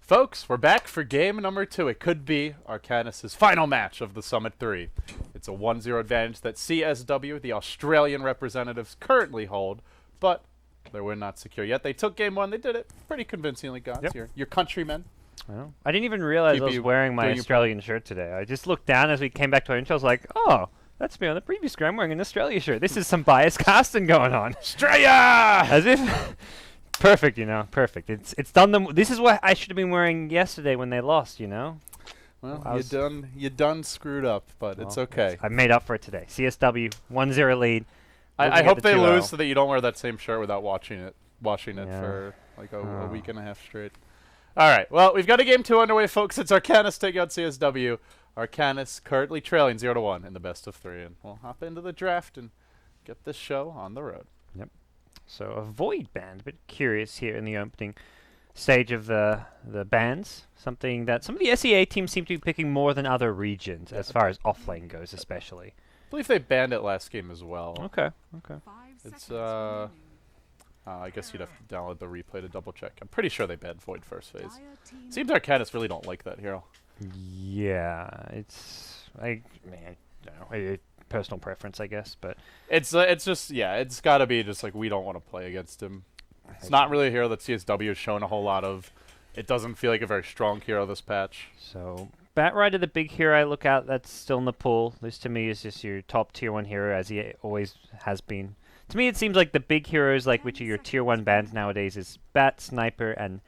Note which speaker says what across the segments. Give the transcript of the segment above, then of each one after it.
Speaker 1: Folks, we're back for game number 2. It could be Arcanys' final match of the Summit 3. It's a 1-0 advantage that CSW, the Australian representatives, currently hold, but their win not secure yet. They took game 1. They did it pretty convincingly, GoDz.
Speaker 2: Yep.
Speaker 1: Your countrymen.
Speaker 2: Well, I didn't even realize I was wearing my Australian shirt today. I just looked down as we came back to our intro. I was like, oh, that's me on the previous screen. I'm wearing an Australia shirt. This is some biased casting going on.
Speaker 1: Australia!
Speaker 2: As if... Perfect, you know, perfect. It's done. This is what I should have been wearing yesterday when they lost, you know.
Speaker 1: Well, you done screwed up, but it's okay.
Speaker 2: I made up for it today. CSW 1-0 lead.
Speaker 1: I hope they lose so that you don't wear that same shirt without washing it for like a week and a half straight. All right, well, we've got a game 2 underway, folks. It's Arcanys taking out CSW. Arcanys currently trailing 0-1 in the best of 3, and we'll hop into the draft and get this show on the road.
Speaker 2: Yep. So a void band, a bit curious here in the opening stage of the bands. Something that some of the SEA teams seem to be picking more than other regions, as far as offlane goes, especially.
Speaker 1: I believe they banned it last game as well.
Speaker 2: Okay.
Speaker 1: It's I guess you'd have to download the replay to double check. I'm pretty sure they banned void first phase. Seems Arcanys really don't like that hero.
Speaker 2: Yeah, it's I don't know. Personal preference, I guess, but
Speaker 1: it's just it's got to be just like we don't want to play against him. It's not really a hero that CSW has shown a whole lot of. It doesn't feel like a very strong hero this patch.
Speaker 2: So Batrider, the big hero I look at that's still in the pool. This to me is just your top tier 1 hero, as he always has been. To me, it seems like the big heroes, like which are your tier 1 bands nowadays, is Bat, Sniper, and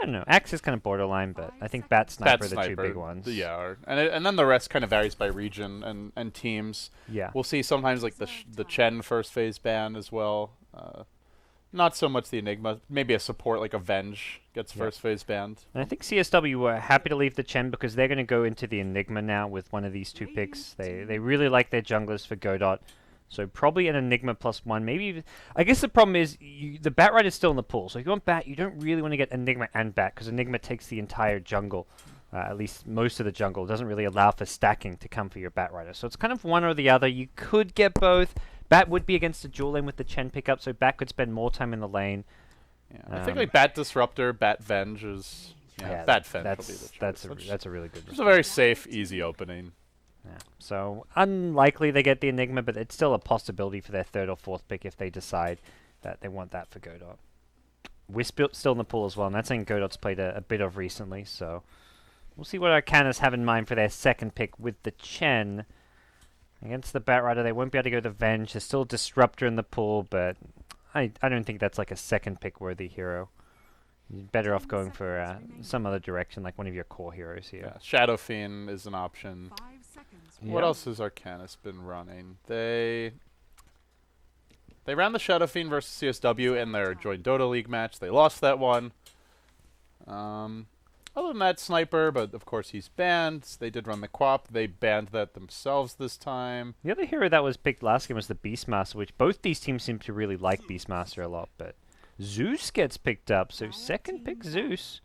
Speaker 2: I don't know. Axe is kind of borderline, but I think Bat, Sniper are the two big ones.
Speaker 1: Yeah, and then the rest kind of varies by region and teams.
Speaker 2: Yeah.
Speaker 1: We'll see sometimes like the Chen first phase ban as well. Not so much the Enigma. Maybe a support like Avenge gets first phase banned.
Speaker 2: And I think CSW were happy to leave the Chen because they're going to go into the Enigma now with one of these 2 picks. They really like their junglers for GoDz. So probably an Enigma +1, maybe even... I guess the problem is the Batrider is still in the pool. So if you want Bat, you don't really want to get Enigma and Bat because Enigma takes the entire jungle, at least most of the jungle. It doesn't really allow for stacking to come for your Batrider. So it's kind of one or the other. You could get both. Bat would be against the dual lane with the Chen pickup, so Bat could spend more time in the lane.
Speaker 1: Yeah, I think like Bat Disruptor, Bat Venge is... Yeah, Bat Venge will be the choice.
Speaker 2: That's a really good one.
Speaker 1: It's a very safe, easy opening.
Speaker 2: Yeah. So unlikely they get the Enigma, but it's still a possibility for their 3rd or 4th pick if they decide that they want that for GoDz. Wisp still in the pool as well, and that's something GoDz's played a bit of recently, so we'll see what Arcanys have in mind for their 2nd pick with the Chen. Against the Batrider, they won't be able to go the Venge. There's still a Disruptor in the pool, but I don't think that's like a 2nd pick worthy hero. You're better off going for some other direction, like one of your core heroes here.
Speaker 1: Yeah, Shadow Fiend is an option. What else has Arcanys been running? They ran the Shadow Fiend versus CSW in their joint Dota League match. They lost that one. Other than that, Sniper, but of course he's banned. They did run the Quap. They banned that themselves this time.
Speaker 2: The other hero that was picked last game was the Beastmaster, which both these teams seem to really like Beastmaster a lot, but Zeus gets picked up, so 2nd pick Zeus.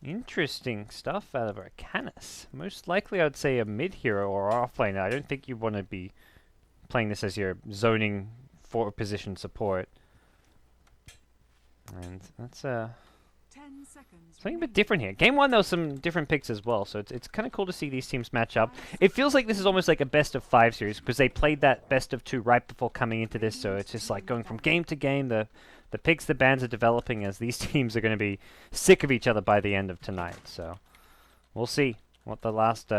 Speaker 2: Interesting stuff out of Arcanys. Most likely, I would say a mid hero or offlaner. I don't think you want to be playing this as your zoning 4 position support. And that's something a bit different here. Game 1, there was some different picks as well, so it's kind of cool to see these teams match up. It feels like this is almost like a best of 5 series because they played that best of 2 right before coming into this, so it's just like going from game to game. The picks, the bands are developing as these teams are going to be sick of each other by the end of tonight. So we'll see what the last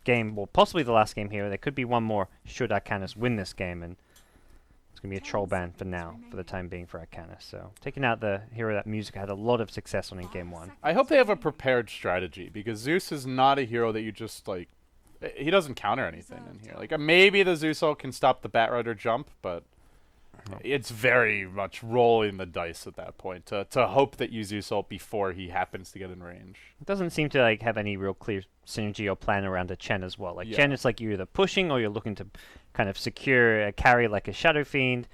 Speaker 2: game, well, possibly the last game here. There could be one more should Arcanys win this game, and it's going to be a troll ban for now, for the time being for Arcanys. So taking out the hero that Music had a lot of success on in game 1.
Speaker 1: I hope they have a prepared strategy because Zeus is not a hero that you just like. He doesn't counter anything in here. Like maybe the Zeus ult can stop the Batrider jump, but it's very much rolling the dice at that point to hope that you Zeus ult before he happens to get in range.
Speaker 2: It doesn't seem to like have any real clear synergy or plan around a Chen as well. Like Chen, it's like you're either pushing or you're looking to kind of secure a carry like a Shadow Fiend.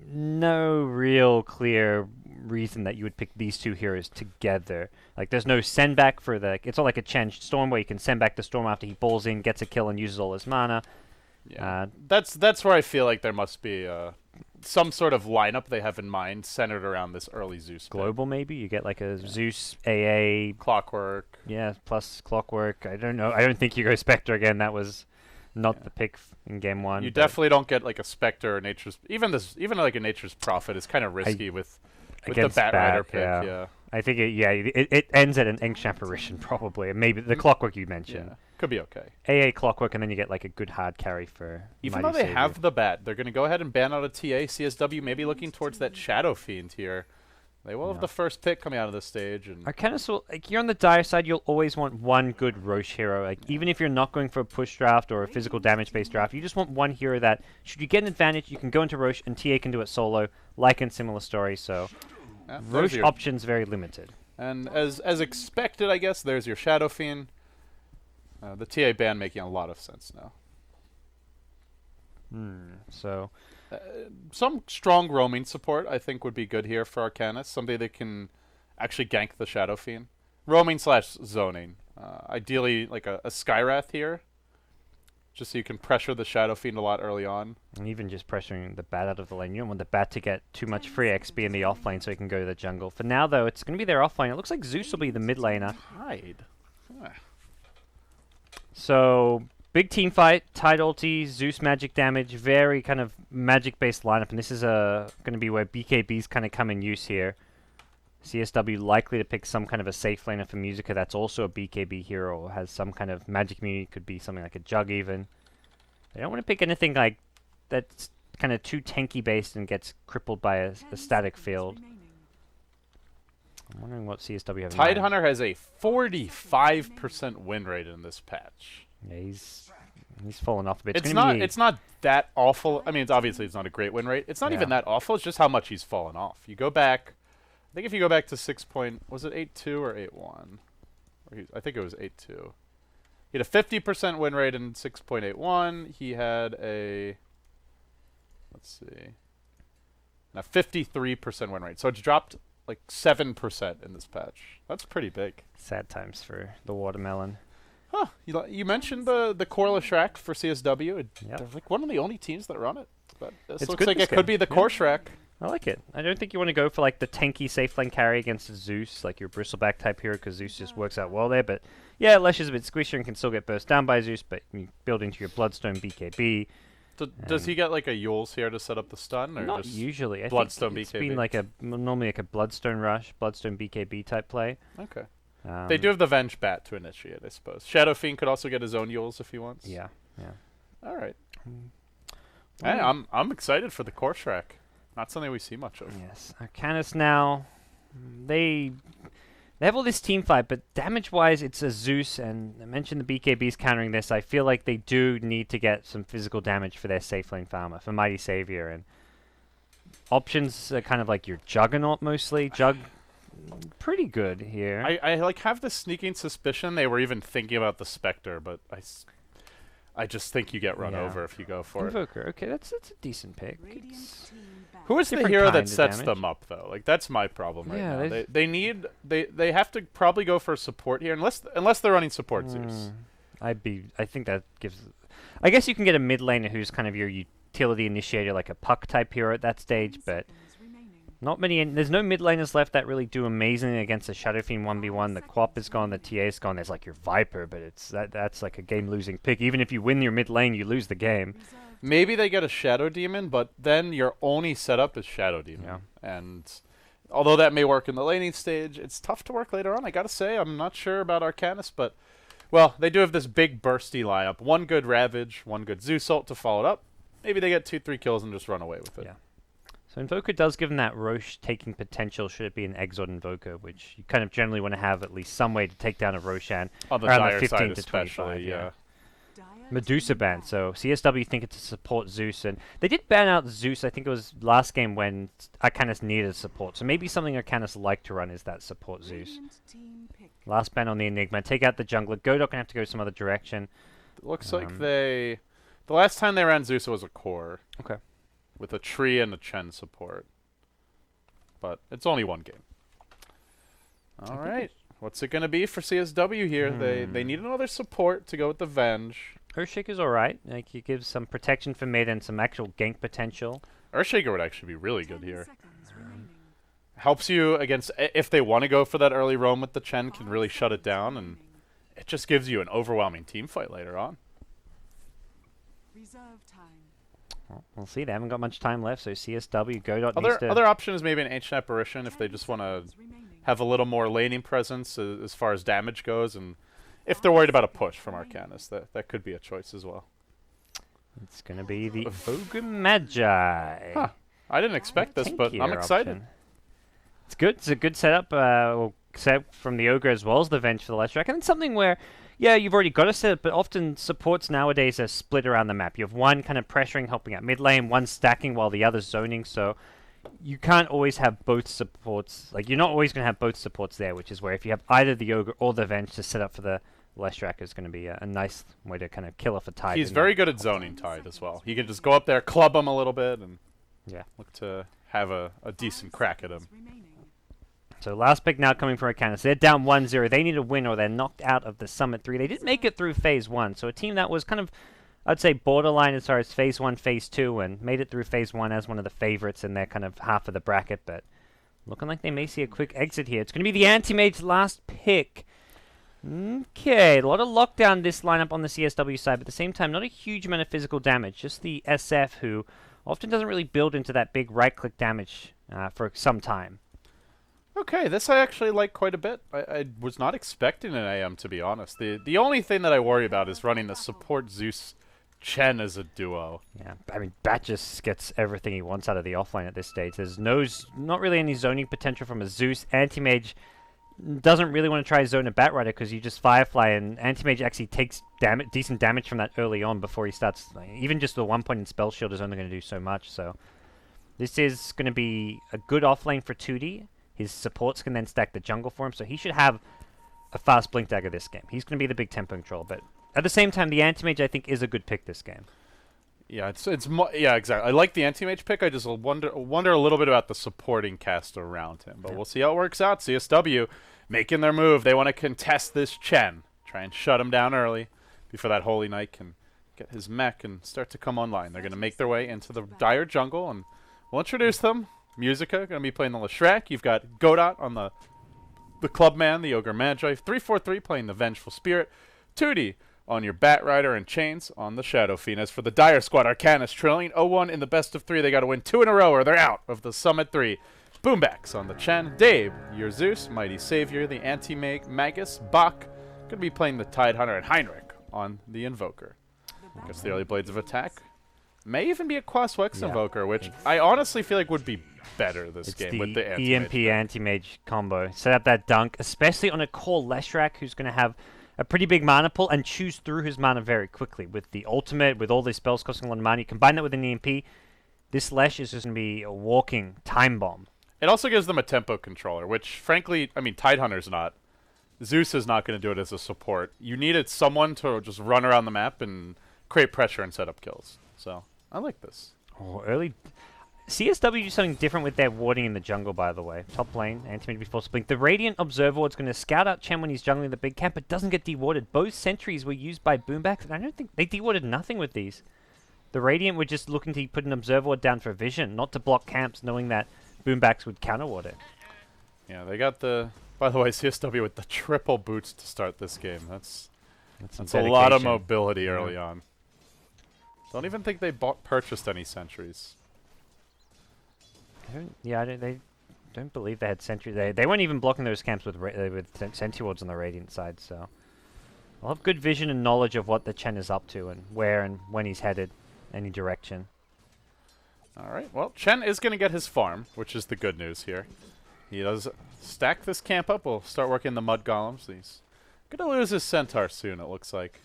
Speaker 2: No real clear reason that you would pick these 2 heroes together. Like there's no send back for the. It's not like a Chen Storm where you can send back the Storm after he balls in, gets a kill, and uses all his mana.
Speaker 1: Yeah, that's where I feel like there must be some sort of lineup they have in mind centered around this early Zeus pick.
Speaker 2: Global, maybe? You get like a Zeus AA.
Speaker 1: Clockwork.
Speaker 2: Yeah, plus Clockwork. I don't know. I don't think you go Spectre again. That was not the pick in game 1.
Speaker 1: You definitely don't get like a Spectre or Nature's... Even like a Nature's Prophet is kind of risky with the Bat Rider pick. Yeah.
Speaker 2: I think it ends at an Inked Apparition probably. And maybe the Clockwork you mentioned.
Speaker 1: Yeah. Could be okay.
Speaker 2: AA Clockwork, and then you get like a good hard carry for
Speaker 1: Even
Speaker 2: Mighty
Speaker 1: though they
Speaker 2: Savior.
Speaker 1: have the Bat, they're going to go ahead and ban out a TA. CSW maybe looking towards that Shadow Fiend here. They will have the first pick coming out of this stage. And
Speaker 2: Arcanys will, like, you're on the dire side, you'll always want one good Roche hero. Like, even if you're not going for a push draft or a physical damage-based draft, you just want one hero that, should you get an advantage, you can go into Roche, and TA can do it solo, like in similar stories. So, Roche options very limited.
Speaker 1: And as expected, I guess, there's your Shadow Fiend. The TA ban making a lot of sense now.
Speaker 2: So...
Speaker 1: some strong roaming support, I think, would be good here for Arcanys. Somebody that can actually gank the Shadow Fiend. Roaming / zoning. Ideally, like a Skywrath here. Just so you can pressure the Shadow Fiend a lot early on.
Speaker 2: And even just pressuring the Bat out of the lane. You don't want the Bat to get too much free XP in the offlane so he can go to the jungle. For now, though, it's going to be their offlane. It looks like Zeus will be the mid laner.
Speaker 1: Hide.
Speaker 2: So... big team fight, Tide ulti, Zeus magic damage, very kind of magic-based lineup, and this is going to be where BKBs kind of come in use here. CSW likely to pick some kind of a safe laner for Musica that's also a BKB hero or has some kind of magic immunity, could be something like a Jug even. They don't want to pick anything like that's kind of too tanky-based and gets crippled by a static field. I'm wondering what CSW have in mind.
Speaker 1: Tidehunter has a 45% win rate in this patch.
Speaker 2: Yeah, he's fallen off a bit.
Speaker 1: It's not that awful. I mean, obviously it's not a great win rate. It's not even that awful. It's just how much he's fallen off. You go back, I think if you go back to was it 8-2 or 8-1? I think it was 8-2. He had a 50% win rate in 6.81. He had a, let's see, a 53% win rate. So it's dropped like 7% in this patch. That's pretty big.
Speaker 2: Sad times for the watermelon.
Speaker 1: Huh. You mentioned the Corelish rack for CSW. They're like one of the only teams that run it. But this looks like it could be the core rack.
Speaker 2: I like it. I don't think you want to go for like the tanky safe lane carry against Zeus, like your bristleback type hero, because Zeus just works out well there. But yeah, Lesh is a bit squishy and can still get burst down by Zeus, but you build into your Bloodstone BKB.
Speaker 1: Does he get like a Yules here to set up the stun? Or
Speaker 2: Not
Speaker 1: just
Speaker 2: usually. I
Speaker 1: Bloodstone
Speaker 2: think it's
Speaker 1: BKB?
Speaker 2: been like normally like a Bloodstone Rush, Bloodstone BKB type play.
Speaker 1: Okay. They do have the Venge Bat to initiate, I suppose. Shadow Fiend could also get his own Yules if he wants.
Speaker 2: Yeah.
Speaker 1: All right. Hey, I'm excited for the core rack. Not something we see much of.
Speaker 2: Yes. Arcanys now, they have all this team fight, but damage-wise, it's a Zeus, and I mentioned the BKBs countering this. I feel like they do need to get some physical damage for their safe lane farmer, for Mighty Savior, and options are kind of like your Juggernaut mostly. Pretty good here.
Speaker 1: I like have this sneaking suspicion they were even thinking about the Spectre, but I just think you get run over if you go for
Speaker 2: Invoker. Okay, that's a decent pick.
Speaker 1: Who is the hero that sets them up though? Like that's my problem right now. They have to probably go for support here unless they're running support Zeus.
Speaker 2: I think that gives. I guess you can get a mid laner who's kind of your utility initiator, like a Puck type hero at that stage, but. Not many. There's no mid laners left that really do amazing against a Shadow Fiend 1v1. The Quap is gone, the TA is gone. There's like your Viper, but that's like a game-losing pick. Even if you win your mid lane, you lose the game.
Speaker 1: Maybe they get a Shadow Demon, but then your only setup is Shadow Demon.
Speaker 2: Yeah.
Speaker 1: And although that may work in the laning stage, it's tough to work later on. I gotta say, I'm not sure about Arcanys, but well, they do have this big bursty lineup. One good Ravage, one good Zeus ult to follow it up. Maybe they get 2-3 kills and just run away with it.
Speaker 2: Yeah. So Invoker does give them that Roche taking potential should it be an Exort Invoker, which you kind of generally want to have at least some way to take down a Roshan
Speaker 1: on the
Speaker 2: around
Speaker 1: dire
Speaker 2: the 15
Speaker 1: side
Speaker 2: to
Speaker 1: especially,
Speaker 2: 25.
Speaker 1: yeah.
Speaker 2: Medusa ban, so CSW think it's to support Zeus, and they did ban out Zeus, I think it was last game when Arcanys needed support, so maybe something Arcanys like to run is that support Zeus. Last ban on the Enigma, take out the jungler, GoDz gonna have to go some other direction.
Speaker 1: It looks like the last time they ran Zeus was a core.
Speaker 2: Okay.
Speaker 1: With a tree and a Chen support. But it's only one game. All right. What's it going to be for CSW here? They need another support to go with the Venge.
Speaker 2: Earthshaker's alright. Like, he gives some protection for mid and some actual gank potential.
Speaker 1: Earthshaker would actually be really good here. Helps you against, if they want to go for that early roam with the Chen, can really shut it down, and it just gives you an overwhelming team fight later on.
Speaker 2: Well, we'll see. They haven't got much time left, so CSW, GoDz
Speaker 1: Other,
Speaker 2: needs to...
Speaker 1: other option is maybe an Ancient Apparition if they just want to have a little more laning presence as far as damage goes, and if they're worried about a push from Arcanys, that could be a choice as well.
Speaker 2: It's going to be the Ogre Magi.
Speaker 1: Huh. I didn't expect this, but I'm excited.
Speaker 2: Option. It's good. It's a good setup. Setup from the Ogre as well as the Venge for the Leshrac. And it's something where, yeah, you've already got a setup, but often supports nowadays are split around the map. You have one kind of pressuring, helping out mid lane, one stacking while the other's zoning, so you can't always have both supports. Like, you're not always going to have both supports there, which is where if you have either the Ogre or the Venge to set up for the Leshrac is going to be a nice way to kind of kill off a Tide.
Speaker 1: He's very good at zoning Tide as well. He can just go up there, club him a little bit, and look to have a decent crack at him.
Speaker 2: So last pick now coming from Arcanys. They're down 1-0. They need a win or they're knocked out of the Summit 3. They did make it through Phase 1, so a team that was kind of, I'd say, borderline as far as Phase 1, Phase 2, and made it through Phase 1 as one of the favorites in their kind of half of the bracket, but looking like they may see a quick exit here. It's going to be the Anti-Mage's last pick. Okay, a lot of lockdown this lineup on the CSW side, but at the same time, not a huge amount of physical damage. Just the SF, who often doesn't really build into that big right-click damage for some time.
Speaker 1: Okay, this I actually like quite a bit. I was not expecting an AM, to be honest. The only thing that I worry about is running the support Zeus Chen as a duo.
Speaker 2: Yeah, I mean, Bat just gets everything he wants out of the offlane at this stage. There's not really any zoning potential from a Zeus. Anti-Mage doesn't really want to try zone a Batrider because you just Firefly, and Anti-Mage actually takes decent damage from that early on before he starts. Like, even just the 1 point in Spell Shield is only going to do so much, so this is going to be a good offlane for 2D. His supports can then stack the jungle for him, so he should have a fast Blink Dagger this game. He's going to be the big tempo control, but at the same time, the Anti-Mage, I think, is a good pick this game.
Speaker 1: Yeah, yeah, exactly. I like the Anti-Mage pick. I just wonder a little bit about the supporting cast around him, but we'll see how it works out. CSW making their move. They want to contest this Chen, try and shut him down early before that Holy Knight can get his mech and start to come online. They're going to make their way into the Dire jungle, and we'll introduce them. Musica going to be playing the Leshrac. You've got GoDz on the Clubman, the Ogre Magi. 3-4-3 playing the Vengeful Spirit. 2D on your Batrider, and Chains on the Shadow Fiend. As for the Dire squad, Arcanys trailing 0-1 in the best of 3. They got to win 2 in a row or they're out of the Summit 3. Boombacks on the Chen. Dave, your Zeus, Mighty Savior, the Anti-Magus, Bach. Going to be playing the Tidehunter, and Heinrich on the Invoker. Gets the early Blades of Attack. May even be a Quaswex Invoker, which I honestly feel like would be better this game with the
Speaker 2: EMP Anti-Mage combo. Set up that dunk, especially on a core Leshrac who's going to have a pretty big mana pool and choose through his mana very quickly. With the ultimate, with all these spells costing a lot of mana, you combine that with an EMP, this Lesh is just going to be a walking time bomb.
Speaker 1: It also gives them a tempo controller, which frankly, I mean, Tidehunter's not. Zeus is not going to do it as a support. You needed someone to just run around the map and create pressure and set up kills. So, I like this.
Speaker 2: Oh, early... CSW do something different with their warding in the jungle, by the way. Top lane, Anti-Mage before Blink. The Radiant Observer Ward's going to scout out Chen when he's jungling the big camp, but doesn't get dewarded. Both sentries were used by Boombacks, and I don't think they dewarded nothing with these. The Radiant were just looking to put an Observer Ward down for vision, not to block camps, knowing that Boombacks would counter-ward it.
Speaker 1: Yeah, they got the... By the way, CSW with the triple boots to start this game. That's a lot of mobility early on. Don't even think they purchased any sentries.
Speaker 2: They don't believe they had sentry. They weren't even blocking those camps with sentry wards on the Radiant side, so I'll have good vision and knowledge of what the Chen is up to and where and when he's headed, any direction.
Speaker 1: All right, well, Chen is going to get his farm, which is the good news here. He does stack this camp up. We'll start working the Mud Golems. He's going to lose his Centaur soon, it looks like.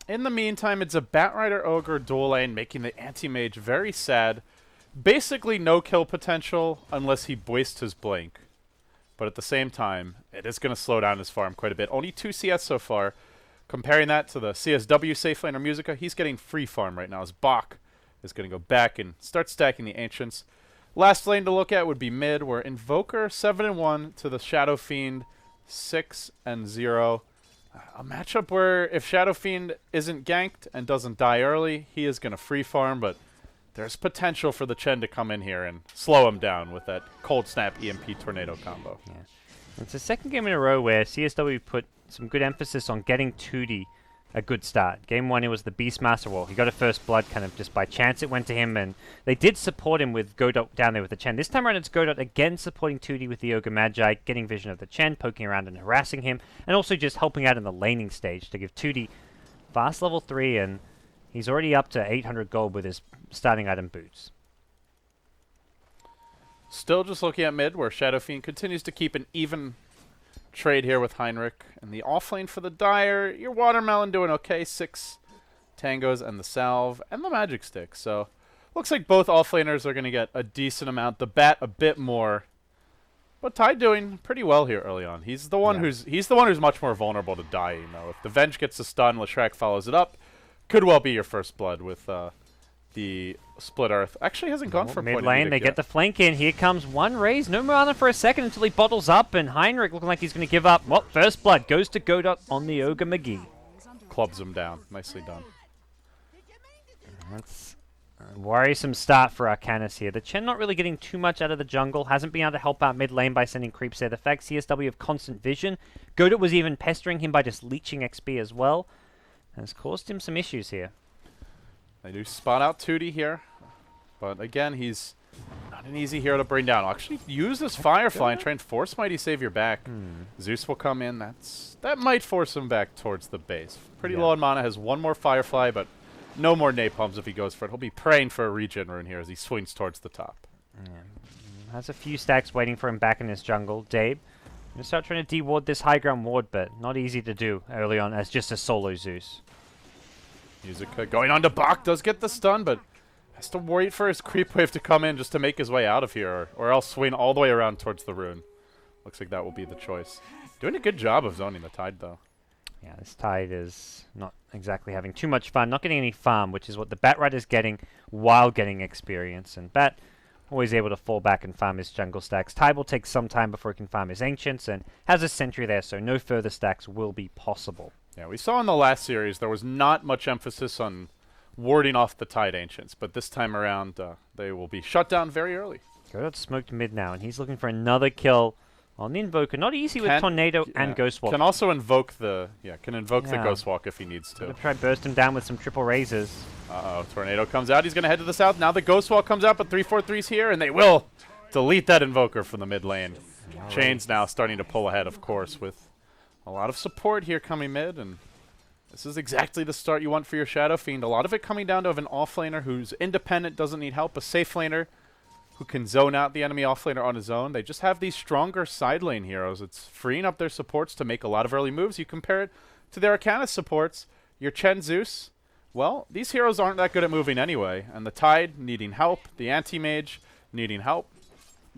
Speaker 1: In the meantime, it's a Batrider Ogre dual lane, making the Anti-Mage very sad. Basically no kill potential unless he wastes his blink. But at the same time, it is going to slow down his farm quite a bit. Only 2 CS so far. Comparing that to the CSW safe laner Musica, he's getting free farm right now as Bach is going to go back and start stacking the Ancients. Last lane to look at would be mid, where Invoker 7-1 to the Shadow Fiend 6-0. A matchup where if Shadow Fiend isn't ganked and doesn't die early, he is going to free farm, but there's potential for the Chen to come in here and slow him down with that Cold Snap EMP Tornado combo.
Speaker 2: Yeah. It's the second game in a row where CSW put some good emphasis on getting 2D a good start. Game 1, it was the Beastmaster Wall. He got a first blood kind of just by chance. It went to him, and they did support him with GoDz down there with the Chen. This time around, it's GoDz again supporting 2D with the Ogre Magi, getting vision of the Chen, poking around and harassing him, and also just helping out in the laning stage to give 2D fast level 3, and he's already up to 800 gold with his starting item boots.
Speaker 1: Still just looking at mid, where Shadow Fiend continues to keep an even trade here with Heinrich. And the offlane for the Dire, your Watermelon doing okay. 6 Tangos and the Salve and the Magic Stick. So looks like both offlaners are going to get a decent amount. The Bat a bit more. But Tide doing pretty well here early on. He's the one who's much more vulnerable to dying, though. If the Venge gets a stun, Leshrac follows it up. Could well be your first blood with the Split Earth. Actually hasn't gone for
Speaker 2: mid lane. They get the flank in. Here comes one raise. No mana for a second until he bottles up, and Heinrich looking like he's going to give up. Well, first blood goes to GoDz on the Ogre McGee.
Speaker 1: Clubs him down. Nicely done.
Speaker 2: That's a worrisome start for Arcanys here. The Chen not really getting too much out of the jungle. Hasn't been able to help out mid lane by sending creeps there. The fact CSW have constant vision. GoDz was even pestering him by just leeching XP as well. Has caused him some issues here.
Speaker 1: They do spot out 2D here. But again, he's not an easy hero to bring down. I'll actually use this Firefly and try and force Mighty Savior back. Zeus will come in. That might force him back towards the base. Pretty low on mana. Has one more Firefly, but no more Napalms if he goes for it. He'll be praying for a regen rune here as he swings towards the top.
Speaker 2: Has a few stacks waiting for him back in his jungle. Dabe going to start trying to de-ward this high ground ward, but not easy to do early on as just a solo Zeus.
Speaker 1: Musica going on to Bach. Does get the stun, but has to wait for his creep wave to come in just to make his way out of here, or else swing all the way around towards the rune. Looks like that will be the choice. Doing a good job of zoning the Tide, though.
Speaker 2: Yeah, this Tide is not exactly having too much fun. Not getting any farm, which is what the Bat Rider's getting while getting experience. And Bat always able to fall back and farm his jungle stacks. Tide will take some time before he can farm his Ancients, and has a Sentry there, so no further stacks will be possible.
Speaker 1: Yeah, we saw in the last series there was not much emphasis on warding off the Tide Ancients, but this time around they will be shut down very early.
Speaker 2: GoDz smoked mid now, and he's looking for another kill on the Invoker. Not easy with Tornado and Ghostwalk.
Speaker 1: Can also invoke the the Ghostwalk if he needs to.
Speaker 2: Try burst him down with some triple raises.
Speaker 1: Uh-oh, Tornado comes out. He's going to head to the south. Now the Ghostwalk comes out, but 3/4/3's here, and they will delete that Invoker from the mid lane. Chain's now starting to pull ahead, of course, with a lot of support here coming mid, and this is exactly the start you want for your Shadow Fiend. A lot of it coming down to an offlaner who's independent, doesn't need help, a safe laner who can zone out the enemy offlaner on his own. They just have these stronger side lane heroes. It's freeing up their supports to make a lot of early moves. You compare it to their Arcanys supports, your Chen Zeus. Well, these heroes aren't that good at moving anyway, and the Tide needing help, the Anti-Mage needing help.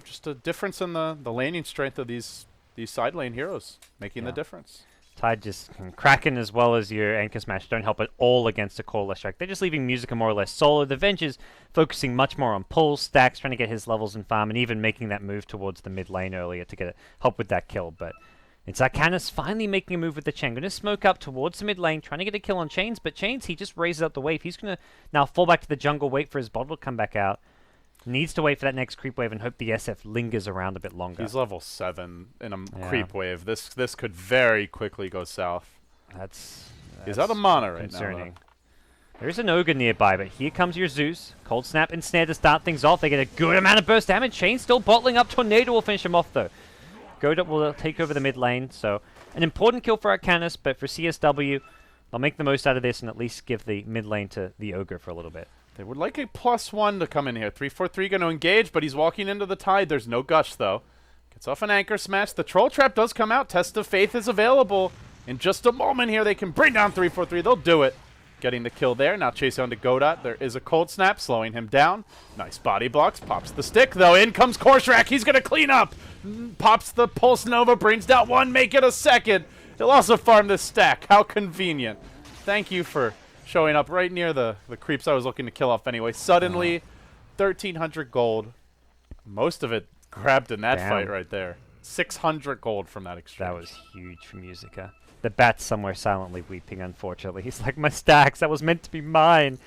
Speaker 1: Just a difference in the laning strength of these side lane heroes making the difference.
Speaker 2: Tide just Kraken as well as your Anchor Smash don't help at all against a core Leshrac. They're just leaving Musica more or less solo. The Venge is focusing much more on pulls, stacks, trying to get his levels in farm, and even making that move towards the mid lane earlier to get help with that kill. But it's Arcanys finally making a move with the Chen. Going to smoke up towards the mid lane, trying to get a kill on Chains, but Chains, he just raises up the wave. He's going to now fall back to the jungle, wait for his bottle to come back out. Needs to wait for that next creep wave and hope the SF lingers around a bit longer.
Speaker 1: He's level 7 in a creep wave. This could very quickly go south. He's out of mana right now.
Speaker 2: There's an Ogre nearby, but here comes your Zeus. Cold Snap and Snare to start things off. They get a good amount of burst damage. Chain still bottling up. Tornado will finish him off, though. GoDz will take over the mid lane, so an important kill for Arcanys, but for CSW, they'll make the most out of this and at least give the mid lane to the Ogre for a little bit.
Speaker 1: They would like a +1 to come in here. 3/4/3 going to engage, but he's walking into the Tide. There's no Gush, though. Gets off an Anchor Smash. The Troll Trap does come out. Test of Faith is available. In just a moment here, they can bring down 3/4/3. They'll do it. Getting the kill there. Now chase on to GoDz. There is a Cold Snap, slowing him down. Nice body blocks. Pops the stick, though. In comes Korshrak. He's going to clean up. Pops the Pulse Nova. Brings down one. Make it a second. He'll also farm this stack. How convenient. Thank you for showing up right near the creeps I was looking to kill off anyway. Suddenly, 1,300 gold. Most of it grabbed in that fight right there. 600 gold from that exchange.
Speaker 2: That was huge for Musica. The Bat's somewhere silently weeping, unfortunately. He's like, my stacks, that was meant to be mine.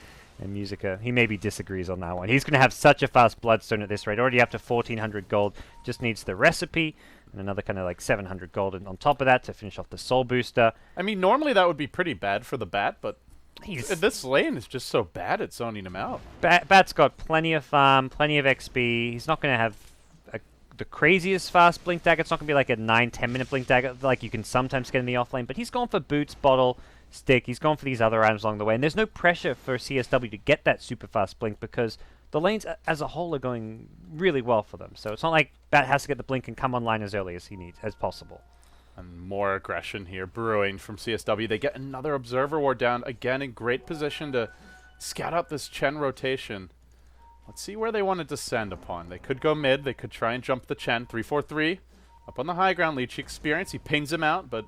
Speaker 2: And Musica, he maybe disagrees on that one. He's going to have such a fast Bloodstone at this rate. Already up to 1,400 gold. Just needs the recipe and another kind of like 700 gold on top of that to finish off the soul booster.
Speaker 1: I mean, normally that would be pretty bad for the Bat, but this lane is just so bad at zoning him out.
Speaker 2: Bat's got plenty of farm, plenty of XP. He's not going to have the craziest fast blink dagger. It's not going to be like a 9-10 minute blink dagger like you can sometimes get in the offlane, but he's gone for boots, bottle, stick. He's gone for these other items along the way, and there's no pressure for CSW to get that super fast blink because the lanes as a whole are going really well for them. So it's not like Bat has to get the blink and come online as early as he needs, as possible.
Speaker 1: And more aggression here brewing from CSW. They get another Observer Ward down, again in great position to scout out this Chen rotation. Let's see where they want to descend upon. They could go mid. They could try and jump the Chen. 3-4-3. Up on the high ground, Leechy experience. He pings him out, but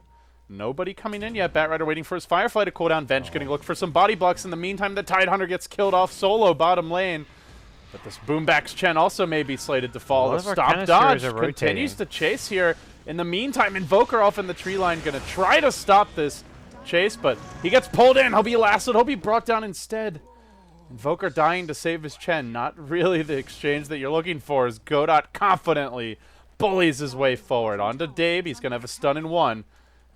Speaker 1: nobody coming in yet. Batrider waiting for his Firefly to cool down. Venge getting a look for some body blocks. In the meantime, the Tidehunter gets killed off solo bottom lane. But this Boombax Chen also may be slated to fall. The stop dodge continues to chase here. In the meantime, Invoker off in the tree line going to try to stop this chase, but he gets pulled in. He'll be lassoed. He'll be brought down instead. Invoker dying to save his Chen. Not really the exchange that you're looking for as GoDz confidently bullies his way forward. On to Dabe. He's going to have a stun in one.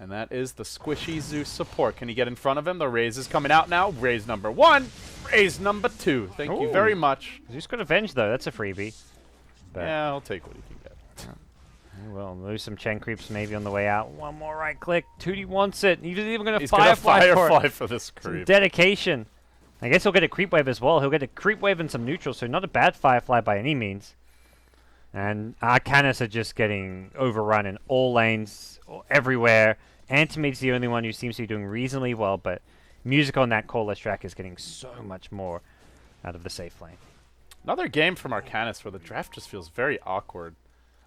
Speaker 1: And that is the squishy Zeus support. Can he get in front of him? The raise is coming out now. Raise number 1. Raise number 2. Thank you very much.
Speaker 2: Zeus got Avenge, though. That's a freebie. But
Speaker 1: yeah, I'll take what he can get.
Speaker 2: We'll lose some Chen creeps maybe on the way out. One more right click. 2D wants it. He's even going to
Speaker 1: Firefly for this creep.
Speaker 2: Some dedication. I guess he'll get a creep wave as well. He'll get a creep wave and some neutral, so not a bad Firefly by any means. And Arcanys are just getting overrun in all lanes, everywhere. Antimate's the only one who seems to be doing reasonably well, but Music on that callless track is getting so much more out of the safe lane.
Speaker 1: Another game from Arcanys where the draft just feels very awkward.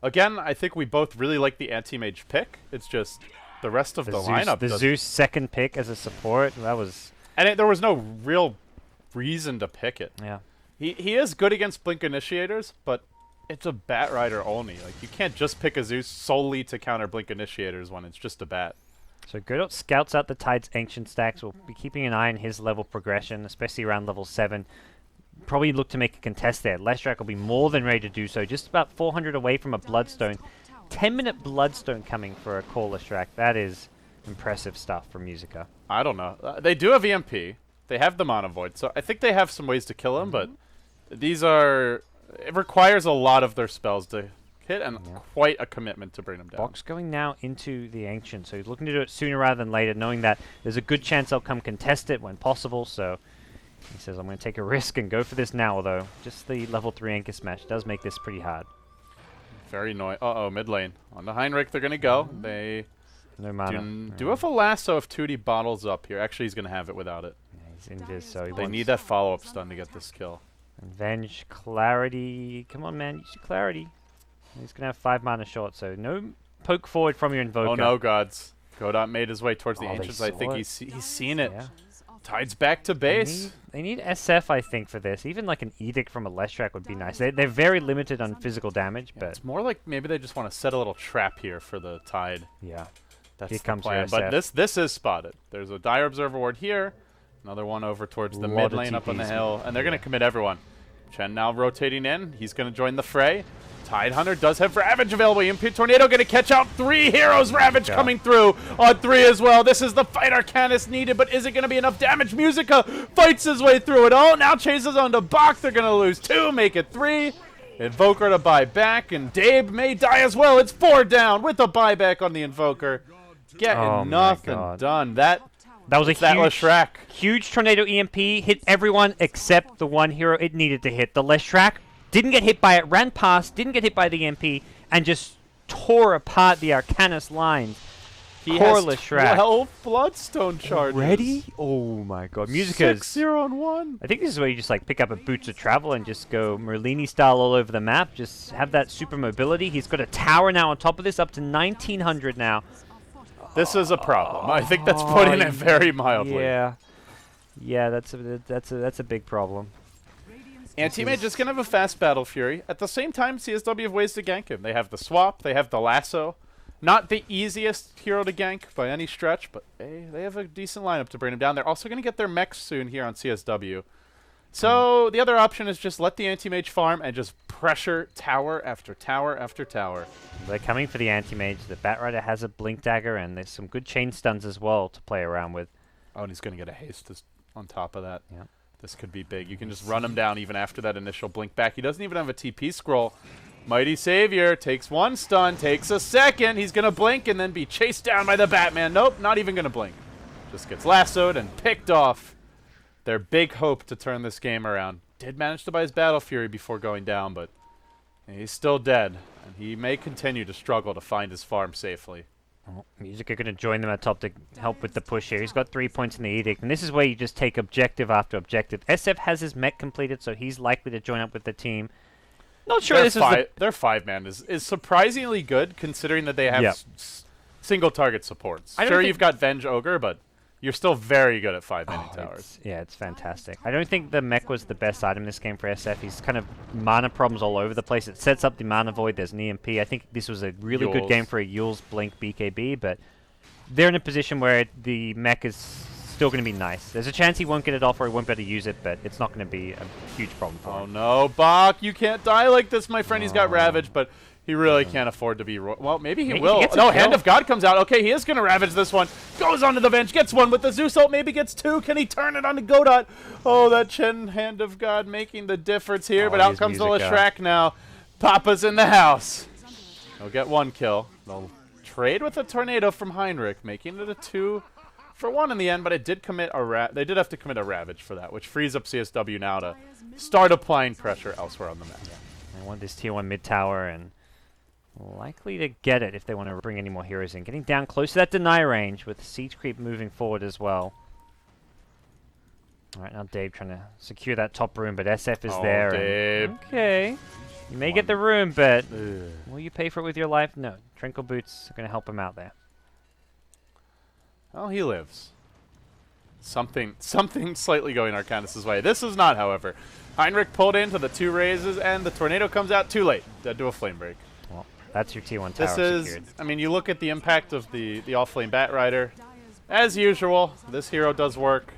Speaker 1: Again, I think we both really like the anti-mage pick. It's just the rest of the lineup.
Speaker 2: The Zeus second pick as a support, that was...
Speaker 1: And there was no real reason to pick it.
Speaker 2: Yeah.
Speaker 1: He is good against Blink Initiators, but it's a Bat Rider only. Like, you can't just pick a Zeus solely to counter Blink Initiators when it's just a Bat.
Speaker 2: So GoDz scouts out the Tide's Ancient stacks. We'll be keeping an eye on his level progression, especially around level 7. Probably look to make a contest there. Leshrac will be more than ready to do so. Just about 400 away from a Bloodstone. 10-minute Bloodstone coming for a callless track. That is impressive stuff for Musica.
Speaker 1: I don't know. They do have EMP. They have the Mana Void, so I think they have some ways to kill him, but these are... It requires a lot of their spells to hit and quite a commitment to bring them down.
Speaker 2: Box going now into the Ancient, so he's looking to do it sooner rather than later, knowing that there's a good chance they'll come contest it when possible, so he says, I'm going to take a risk and go for this now, although just the level 3 Anchor Smash does make this pretty hard.
Speaker 1: Very annoying. Uh-oh, mid lane. On the Heinrich, they're going to go. They
Speaker 2: no mana.
Speaker 1: do have a lasso if 2D bottles up here. Actually, he's going to have it without it.
Speaker 2: Yeah, he's injured, so
Speaker 1: they need that follow-up stun to get this kill.
Speaker 2: Venge, Clarity. Come on, man. Use your Clarity. He's going to have 5 mana short, so no poke forward from your Invoker.
Speaker 1: Oh, no, gods. GoDz made his way towards the Ancients. I think he's seen it. Yeah. Tide's back to base.
Speaker 2: They need SF, I think, for this. Even like an Edict from a Leshrac would be nice. They're very limited on physical damage, but...
Speaker 1: It's more like maybe they just want to set a little trap here for the Tide.
Speaker 2: Yeah.
Speaker 1: That's the plan. But this is spotted. There's a Dire Observer Ward here. Another one over towards the mid lane up on the hill. And they're going to commit everyone. Chen now rotating in. He's going to join the fray. Tidehunter does have Ravage available. EMP Tornado going to catch out 3 heroes. Ravage coming through on 3 as well. This is the fight Arcanys needed, but is it going to be enough damage? Musica fights his way through it all. Now chases on to Bach. They're going to lose 2, make it 3. Invoker to buy back, and Dabe may die as well. It's 4 down with a buyback on the Invoker. Getting nothing done. That was a
Speaker 2: huge Tornado EMP. Hit everyone except the one hero it needed to hit. The Leshrac didn't get hit by it, ran past, didn't get hit by the EMP, and just tore apart the Arcanys line.
Speaker 1: He has 12 Bloodstone charges.
Speaker 2: Ready? Oh my god. Musica's
Speaker 1: 6-0-1.
Speaker 2: I think this is where you just like pick up a Boots of Travel and just go Merlini style all over the map. Just have that super mobility. He's got a tower now on top of this, up to 1900 now.
Speaker 1: This is a problem. I think that's putting it very mildly.
Speaker 2: Yeah. Yeah, that's a big problem.
Speaker 1: Anti-Mage just going to have a fast Battle Fury. At the same time, CSW have ways to gank him. They have the swap. They have the lasso. Not the easiest hero to gank by any stretch, but they have a decent lineup to bring him down. They're also going to get their mechs soon here on CSW. So the other option is just let the anti-mage farm and just pressure tower after tower after tower.
Speaker 2: They're coming for the anti-mage. The Batrider has a blink dagger, and there's some good chain stuns as well to play around with.
Speaker 1: Oh, and he's going to get a haste on top of that.
Speaker 2: Yeah.
Speaker 1: This could be big. You can just run him down even after that initial blink back. He doesn't even have a TP scroll. Mighty Savior takes one stun, takes a second. He's going to blink and then be chased down by the Batman. Nope, not even going to blink. Just gets lassoed and picked off. Their big hope to turn this game around. Did manage to buy his Battle Fury before going down, but he's still dead. And he may continue to struggle to find his farm safely.
Speaker 2: Oh, Music are going to join them at top to help with the push here. He's got 3 points in the Edict, and this is where you just take objective after objective. SF has his mech completed, so he's likely to join up with the team. Not sure this is
Speaker 1: their 5-man is surprisingly good, considering that they have single target supports. Sure, you've got Venge Ogre, but you're still very good at 5-man towers.
Speaker 2: It's fantastic. I don't think the mech was the best item in this game for SF. He's kind of mana problems all over the place. It sets up the mana void. There's an EMP. I think this was a really good game for a Yule's Blink BKB, but they're in a position where the mech is still going to be nice. There's a chance he won't get it off or he won't be able to use it, but it's not going to be a huge problem for him.
Speaker 1: Oh no, Bach, you can't die like this, my friend. He's got Ravage, but he really can't afford to be... Well, maybe he will. No, Hand of God comes out. Okay, he is going to Ravage this one. Goes onto the Venge, gets one with the Zeus ult, maybe gets two. Can he turn it onto GoDz? Oh, that Chen Hand of God making the difference here, but out comes the Leshrac now. Papa's in the house. He'll get one kill. They'll trade with a Tornado from Heinrich, making it a 2-for-1 in the end, but it did commit they did have to commit a Ravage for that, which frees up CSW now to start applying pressure elsewhere on the map.
Speaker 2: They want this tier 1 mid tower, and likely to get it if they want to bring any more heroes in. Getting down close to that deny range with siege creep moving forward as well. Alright, now Dave trying to secure that top room, but SF is there.
Speaker 1: Dave.
Speaker 2: Okay. You may get the room, but will you pay for it with your life? No. Trinkle Boots are going to help him out there.
Speaker 1: Well, he lives. Something slightly going Arcanys' way. This is not, however. Heinrich pulled into the 2 raises, and the Tornado comes out too late. Dead to a Flame Break.
Speaker 2: Well, that's your T1 tower secured.
Speaker 1: I mean, you look at the impact of the All-Flame Batrider. As usual, this hero does work.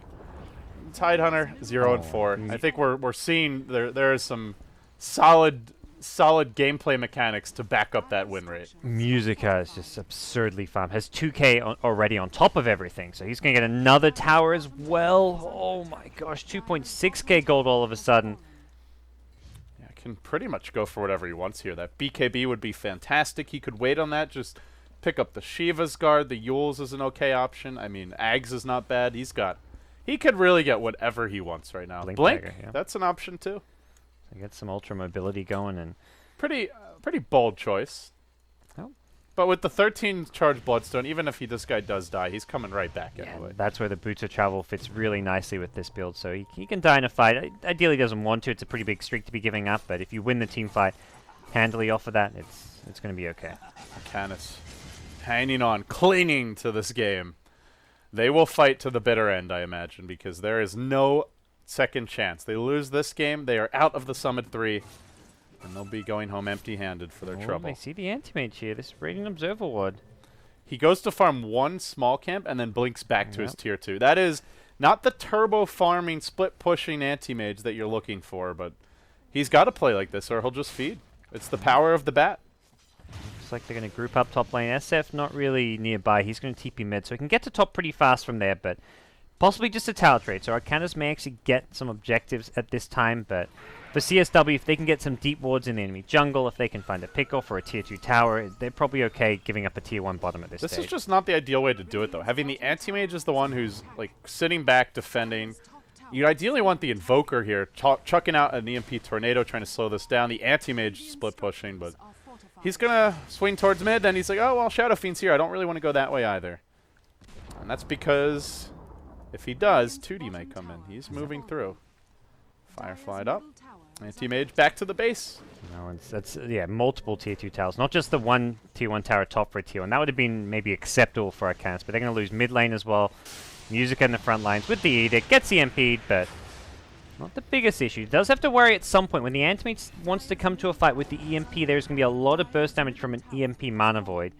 Speaker 1: Tidehunter, 0 and 4. I think we're seeing there is some solid gameplay mechanics to back up that win rate.
Speaker 2: Musica is just absurdly fun. Has 2k already on top of everything, so he's going to get another tower as well. Oh my gosh, 2.6k gold all of a sudden.
Speaker 1: Yeah, can pretty much go for whatever he wants here. That BKB would be fantastic. He could wait on that, just pick up the Shiva's Guard. The Yules is an okay option. I mean, Ags is not bad. He could really get whatever he wants right now. Blink,
Speaker 2: dagger, yeah.
Speaker 1: That's an option too.
Speaker 2: So get some ultra mobility going, and
Speaker 1: pretty bold choice.
Speaker 2: Oh.
Speaker 1: But with the 13 charge Bloodstone, even if this guy does die, he's coming right back anyway.
Speaker 2: That's where the Boots of Travel fits really nicely with this build. So he can die in a fight. Ideally doesn't want to. It's a pretty big streak to be giving up, but if you win the team fight handily off of that, it's going to be okay.
Speaker 1: Arcanys hanging on, clinging to this game. They will fight to the bitter end, I imagine, because there is no second chance. They lose this game, they are out of the Summit 3, and they'll be going home empty-handed for their trouble.
Speaker 2: I see the anti-mage here, this Radiant Observer Ward.
Speaker 1: He goes to farm one small camp and then blinks back to his tier 2. That is not the turbo farming, split pushing anti-mage that you're looking for, but he's got to play like this or he'll just feed. It's the power of the bat.
Speaker 2: Looks like they're going to group up top lane. SF not really nearby. He's going to TP mid, so he can get to top pretty fast from there, but possibly just a tower trade. So Arcanys may actually get some objectives at this time, but for CSW, if they can get some deep wards in the enemy jungle, if they can find a pickoff or a tier 2 tower, they're probably okay giving up a tier 1 bottom at this stage.
Speaker 1: This is just not the ideal way to do it, though. Having the anti-mage is the one who's like sitting back, defending. You ideally want the Invoker here, chucking out an EMP Tornado, trying to slow this down. The anti-mage split pushing, but he's going to swing towards mid, and he's like, oh, well, Shadow Fiend's here. I don't really want to go that way either. And that's because if he does, 2D might come in. He's moving through. Fireflied up. Anti-mage back to the base.
Speaker 2: No, that's multiple tier 2 towers. Not just the one tier 1 tower top for a tier 1. That would have been maybe acceptable for Arcanys, but they're going to lose mid lane as well. Musica in the front lines with the Edict. Gets EMP'd, but not the biggest issue. Does have to worry at some point. When the anti-mage wants to come to a fight with the EMP, there's going to be a lot of burst damage from an EMP mana void.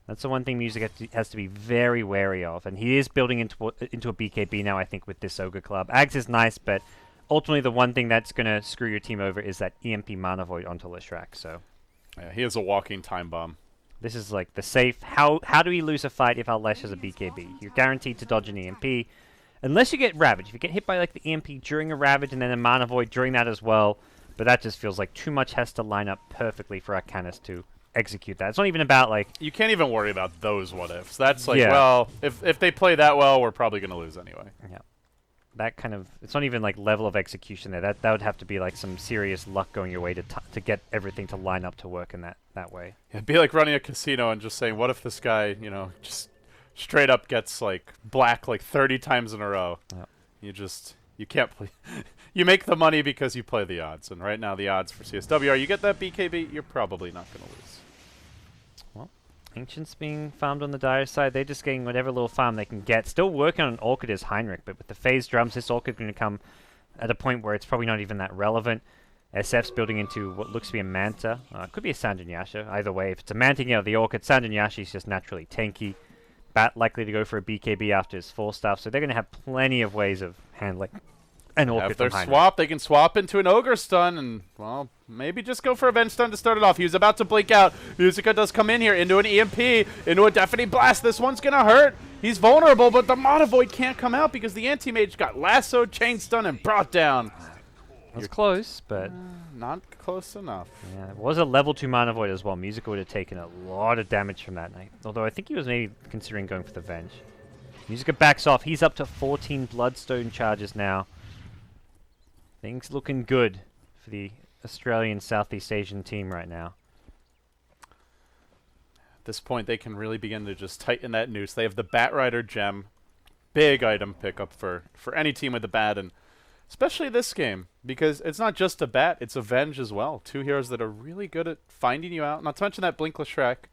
Speaker 2: That's the one thing Music has to be very wary of, and he is building into a BKB now, I think, with this Ogre Club. Ags is nice, but ultimately the one thing that's going to screw your team over is that EMP Mana Void onto Leshrac. So
Speaker 1: yeah, he is a walking time bomb.
Speaker 2: this is like the safe. How do we lose a fight if our Lesh has a BKB? You're guaranteed to dodge an EMP. Unless you get Ravage. If you get hit by like the EMP during a Ravage and then a Mana Void during that as well, but that just feels like too much has to line up perfectly for Arcanys to execute that. It's not even about like...
Speaker 1: You can't even worry about those what-ifs. That's like, well, if they play that well, we're probably going to lose anyway.
Speaker 2: Yeah. That kind of... It's not even like level of execution there. That would have to be like some serious luck going your way to get everything to line up to work in that way.
Speaker 1: Yeah, it'd be like running a casino and just saying, what if this guy, you know, just straight up gets like black like 30 times in a row? Yeah. You can't play... You make the money because you play the odds, and right now the odds for CSW are you get that BKB, you're probably not going to lose.
Speaker 2: Well, Ancients being farmed on the Dire side, they're just getting whatever little farm they can get. Still working on an Orchid as Heinrich, but with the phase drums, this Orchid going to come at a point where it's probably not even that relevant. SF's building into what looks to be a Manta. It could be a Sanjanyasha. Either way, if it's a Manta, you know, the Orchid, Sanjanyasha is just naturally tanky. Bat likely to go for a BKB after his 4-staff, so they're going to have plenty of ways of handling an Orchid.
Speaker 1: If they're swapped, they can swap into an Ogre Stun and, well, maybe just go for a Venge Stun to start it off. He was about to blink out. Musica does come in here into an EMP, into a Deafening Blast. This one's going to hurt. He's vulnerable, but the Mana Void can't come out because the Anti-Mage got lassoed, chain stun, and brought down.
Speaker 2: It's close, but...
Speaker 1: not close enough.
Speaker 2: Yeah, it was a level 2 Mana Void as well. Musica would have taken a lot of damage from that night. Although I think he was maybe considering going for the Venge. Musica backs off. He's up to 14 Bloodstone charges now. Things looking good for the Australian Southeast Asian team right now.
Speaker 1: At this point, they can really begin to just tighten that noose. They have the Bat Rider gem. Big item pickup for any team with the Bat, and especially this game, because it's not just a Bat, it's a Venge as well. Two heroes that are really good at finding you out. Not to mention that Blinkless Shrek.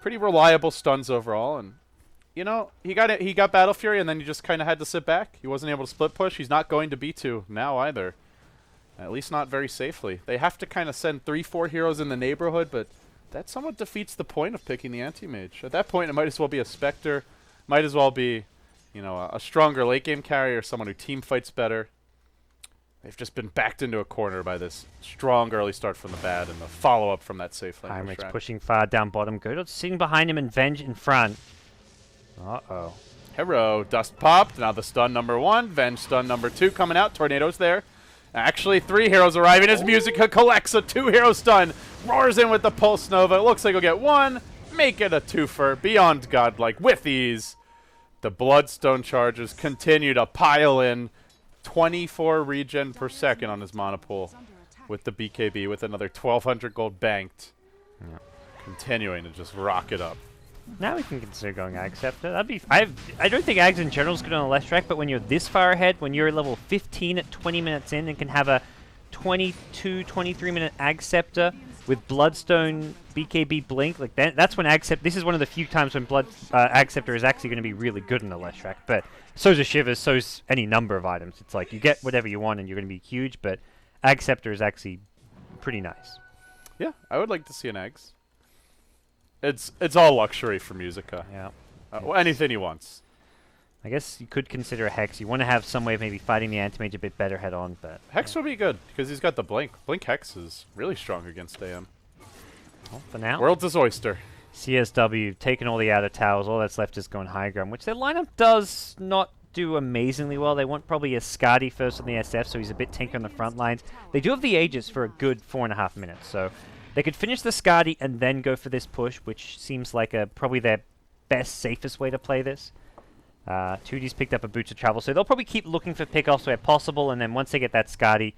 Speaker 1: Pretty reliable stuns overall, and you know, he got Battle Fury, and then he just kind of had to sit back. He wasn't able to split push. He's not going to B2 now either. At least not very safely. They have to kind of send 3-4 heroes in the neighborhood, but that somewhat defeats the point of picking the Anti-Mage. At that point, it might as well be a Spectre. Might as well be, you know, a stronger late-game carry or someone who team fights better. They've just been backed into a corner by this strong early start from the Bat and the follow-up from that safe lane.
Speaker 2: Heinrich's pushing far down bottom. GoDz sitting behind him and Venge in front. Uh-oh.
Speaker 1: Hero, dust popped. Now the stun number 1. Venge stun number 2 coming out. Tornado's there. Actually, 3 heroes arriving as Musica collects a 2-hero stun. Roars in with the Pulse Nova. It looks like he'll get 1. Make it a 2-fer. Beyond godlike with ease. The Bloodstone charges continue to pile in. 24 regen per second on his mana pool with the BKB with another 1,200 gold banked.
Speaker 2: Yeah.
Speaker 1: Continuing to just rock it up.
Speaker 2: Now we can consider going Ag Scepter. That'd be. I don't think Ags in general is good on the left track, but when you're this far ahead, when you're level 15 at 20 minutes in and can have a 22, 23 minute Ag Scepter with Bloodstone, BKB, Blink, like that's when Ag Scepter. This is one of the few times when Ag Scepter is actually going to be really good on the left track. But so's a Shivers, so's any number of items. It's like you get whatever you want and you're going to be huge, but Ag Scepter is actually pretty nice.
Speaker 1: Yeah, I would like to see an Eggs. It's all luxury for Musica.
Speaker 2: Yeah.
Speaker 1: Well, anything he wants.
Speaker 2: I guess you could consider a Hex. You want to have some way of maybe fighting the Anti-Mage a bit better head on, but...
Speaker 1: Hex would be good, because he's got the Blink. Blink Hex is really strong against AM.
Speaker 2: Well, for now...
Speaker 1: World's his oyster.
Speaker 2: CSW, taking all the outer towers. All that's left is going high ground, which their lineup does not do amazingly well. They want probably a Skadi first on the SF, so he's a bit tanky on the front lines. They do have the Aegis for a good 4.5 minutes, so... They could finish the Skadi and then go for this push, which seems like probably their best, safest way to play this. 2D's picked up a Boots of Travel, so they'll probably keep looking for pickoffs where possible, and then once they get that Skadi,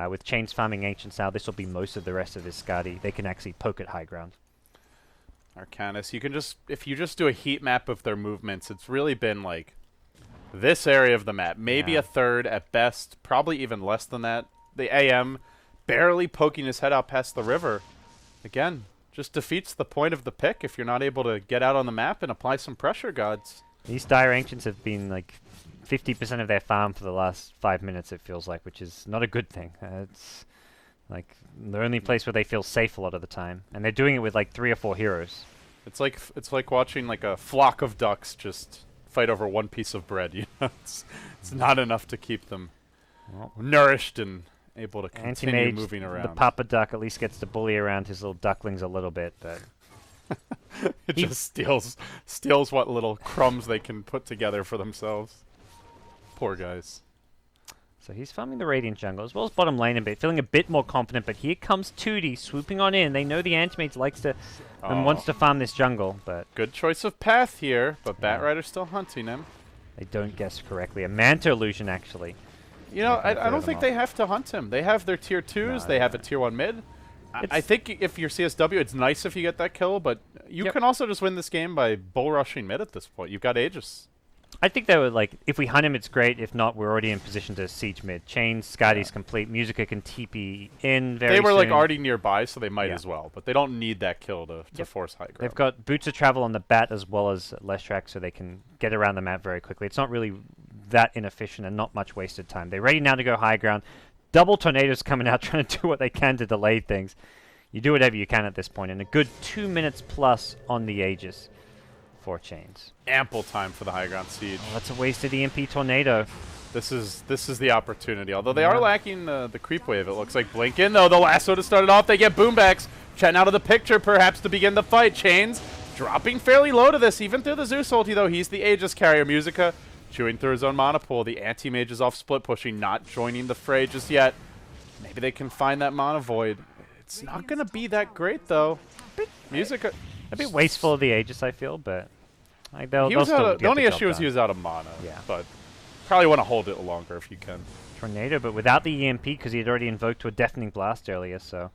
Speaker 2: with Chains farming Ancients now, this will be most of the rest of this Skadi. They can actually poke at high ground.
Speaker 1: Arcanys, you can just, if you just do a heat map of their movements, it's really been like this area of the map. Maybe a third at best, probably even less than that. The AM barely poking his head out past the river. Again, just defeats the point of the pick if you're not able to get out on the map and apply some pressure, GoDz.
Speaker 2: These Dire Ancients have been like 50% of their farm for the last 5 minutes, it feels like, which is not a good thing. It's like the only place where they feel safe a lot of the time. And they're doing it with like 3 or 4 heroes.
Speaker 1: It's like watching like a flock of ducks just fight over one piece of bread. You know, it's not enough to keep them nourished and able to continue moving around.
Speaker 2: The Papa Duck at least gets to bully around his little ducklings a little bit, but
Speaker 1: it just steals what little crumbs they can put together for themselves. Poor guys.
Speaker 2: So he's farming the Radiant jungle, as well as bottom lane a bit, feeling a bit more confident, but here comes 2D swooping on in. They know the Antimage likes to and wants to farm this jungle, but...
Speaker 1: Good choice of path here, but Batrider's still hunting him.
Speaker 2: They don't guess correctly. A Manta illusion, actually.
Speaker 1: You know, I don't think they have to hunt him. They have their tier 2s, they have a tier 1 mid. I think if you're CSW, it's nice if you get that kill, but you can also just win this game by bull rushing mid at this point. You've got Aegis.
Speaker 2: I think they would, like, if we hunt him, it's great. If not, we're already in position to siege mid. Chains, Scotty's complete. Musica can TP in very soon.
Speaker 1: They were, like, already nearby, so they might as well. But they don't need that kill to force high ground.
Speaker 2: They've got boots of travel on the bat as well as Leshrac, so they can get around the map very quickly. It's not really that inefficient and not much wasted time. They're ready now to go high ground. Double tornadoes coming out, trying to do what they can to delay things. You do whatever you can at this point, and a good 2 minutes plus on the Aegis for Chains.
Speaker 1: Ample time for the high ground siege.
Speaker 2: Oh, that's a wasted EMP tornado.
Speaker 1: This is the opportunity. Although they are lacking the creep wave, it looks like. Blink in, though. The lasso to start it off. They get boombacks. Chen out of the picture, perhaps, to begin the fight. Chains dropping fairly low to this, even through the Zeus ulti, though. He's the Aegis carrier. Musica chewing through his own mana pool. The anti-mage is off split pushing, not joining the fray just yet. Maybe they can find that mana void. It's not going to be that great, though. Musica...
Speaker 2: A bit wasteful of the Aegis, I feel, but they'll still get
Speaker 1: the only issue is he was out of mana, but probably want to hold it longer if you can.
Speaker 2: Tornado, but without the EMP, because he had already invoked to a Deafening Blast earlier, so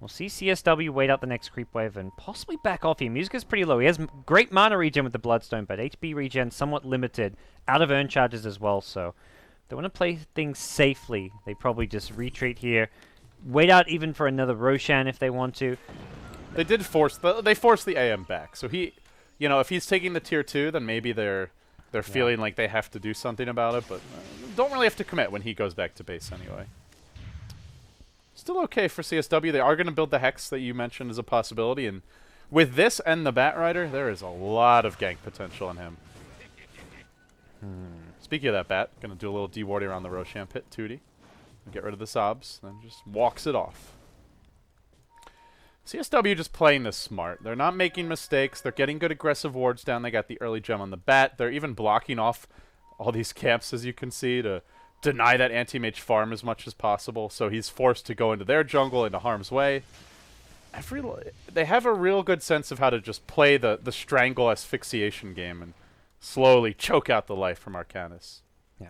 Speaker 2: we'll see CSW wait out the next creep wave and possibly back off here. Musica's pretty low. He has great mana regen with the Bloodstone, but HP regen somewhat limited, out of earn charges as well, so they want to play things safely. They probably just retreat here, wait out even for another Roshan if they want to.
Speaker 1: They did force the AM back. So he, you know, if he's taking the tier 2, then maybe they're feeling like they have to do something about it, but don't really have to commit when he goes back to base anyway. Still okay for CSW. They are going to build the Hex that you mentioned as a possibility, and with this and the Batrider, there is a lot of gank potential in him. Speaking of that Bat, going to do a little dewarding around the Roshan pit, 2D. Get rid of the Sobs, then just walks it off. CSW just playing this smart. They're not making mistakes. They're getting good aggressive wards down. They got the early gem on the Bat. They're even blocking off all these camps, as you can see, to deny that anti-mage farm as much as possible. So he's forced to go into their jungle, into harm's way. They have a real good sense of how to just play the strangle asphyxiation game and slowly choke out the life from Arcanys.
Speaker 2: Yeah.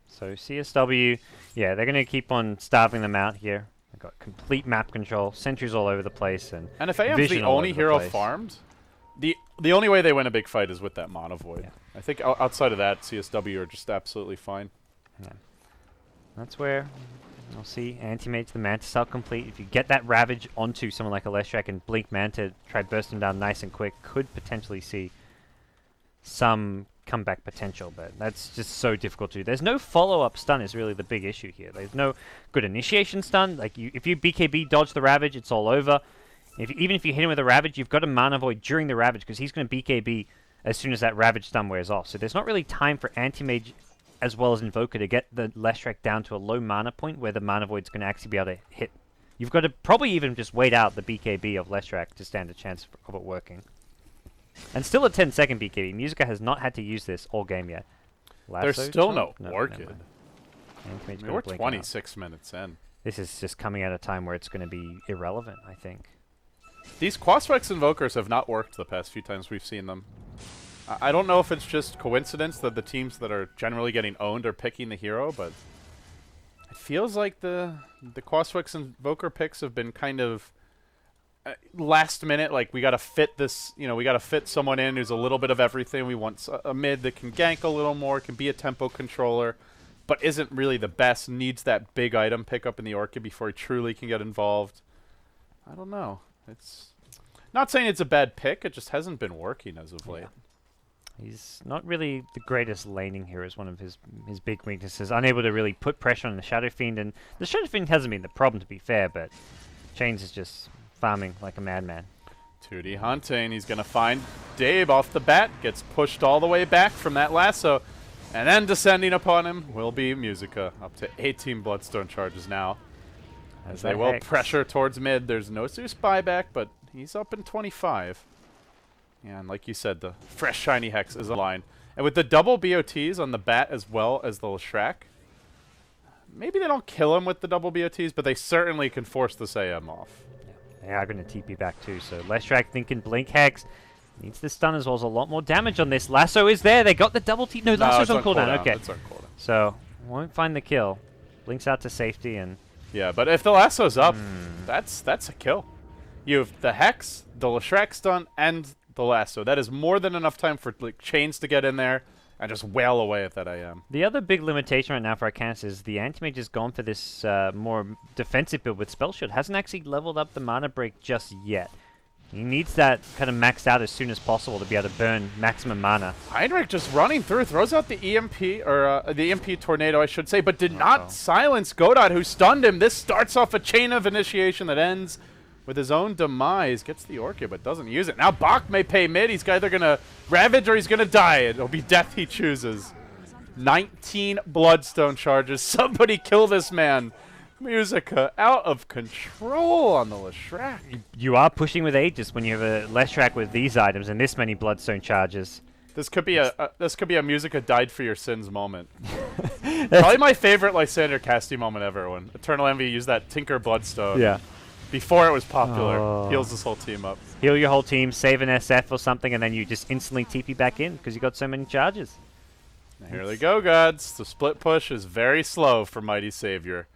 Speaker 2: So CSW, they're going to keep on starving them out here. They've got complete map control, sentries all over the place, and
Speaker 1: if AM's the only hero farmed, the only way they win a big fight is with that mana void. Yeah. I think outside of that, CSW are just absolutely fine.
Speaker 2: Yeah. That's where you'll see Anti-Mage the Mantis out complete. If you get that Ravage onto someone like a Leshrac and Blink Manta, try burst him down nice and quick, could potentially see some comeback potential, but that's just so difficult to do. There's no follow-up stun is really the big issue here. There's no good initiation stun. Like if you BKB dodge the Ravage, it's all over. Even if you hit him with a Ravage, you've got a mana void during the Ravage because he's going to BKB as soon as that Ravage stun wears off. So there's not really time for Anti-Mage as well as Invoker to get the Leshrac down to a low mana point where the mana void's going to actually be able to hit. You've got to probably even just wait out the BKB of Leshrac to stand a chance of it working. And still a 10-second BKB. Musica has not had to use this all game yet.
Speaker 1: There's still no Orchid. We're 26
Speaker 2: out.
Speaker 1: Minutes in.
Speaker 2: This is just coming at a time where it's going to be irrelevant, I think.
Speaker 1: These Quaswex Invokers have not worked the past few times we've seen them. I don't know if it's just coincidence that the teams that are generally getting owned are picking the hero, but it feels like the Quaswex Invoker picks have been kind of last minute, like we got to fit this, we got to fit someone in who's a little bit of everything. We want a mid that can gank a little more, can be a tempo controller, but isn't really the best, needs that big item pickup in the Orchid before he truly can get involved. I don't know. It's not saying it's a bad pick, it just hasn't been working as of late.
Speaker 2: He's not really the greatest laning here is one of his big weaknesses. Unable to really put pressure on the Shadow Fiend, and the Shadow Fiend hasn't been the problem, to be fair, but Chains is just farming like a madman.
Speaker 1: 2D hunting. He's going to find Dabe off the bat. Gets pushed all the way back from that lasso. And then descending upon him will be Musica, up to 18 Bloodstone charges now. As they will pressure towards mid. There's no Zeus buyback, but he's up in 25. And like you said, the fresh shiny Hex is online. And with the double BOTs on the bat as well as the Leshrac, maybe they don't kill him with the double BOTs, but they certainly can force this AM off.
Speaker 2: Yeah, they are going to TP back too, so Leshrac thinking Blink Hex. Needs the stun as well as a lot more damage on this. Lasso is there. They got the double T. No, Lasso's on cooldown. Okay.
Speaker 1: It's on cooldown.
Speaker 2: So, won't find the kill. Blinks out to safety and...
Speaker 1: Yeah, but if the Lasso's up, that's a kill. You have the Hex, the Leshrac stun, and the Lasso. That is more than enough time for like Chains to get in there and just wail away at that AM.
Speaker 2: The other big limitation right now for Arcanys is the Anti-Mage has gone for this more defensive build with Spell Shield. Hasn't actually leveled up the mana break just yet. He needs that kind of maxed out as soon as possible to be able to burn maximum mana.
Speaker 1: Heinrich just running through, throws out the EMP, or the EMP Tornado, I should say, but did not silence GoDz, who stunned him. This starts off a chain of initiation that ends with his own demise. Gets the Orchid, but doesn't use it. Now Bach may pay mid. He's either going to Ravage or he's going to die. It'll be death he chooses. 19 Bloodstone charges. Somebody kill this man. Musica out of control on the Leshrac.
Speaker 2: You are pushing with Aegis when you have a Leshrac with these items and this many Bloodstone charges.
Speaker 1: This could be a Musica died for your sins moment. Probably my favorite Lysander casting moment ever when Eternal Envy used that Tinker Bloodstone.
Speaker 2: Yeah.
Speaker 1: Before it was popular. Heals this whole team up.
Speaker 2: Heal your whole team, save an SF or something, and then you just instantly TP back in because you got so many charges.
Speaker 1: Here they go, gods. The split push is very slow for Mighty Savior.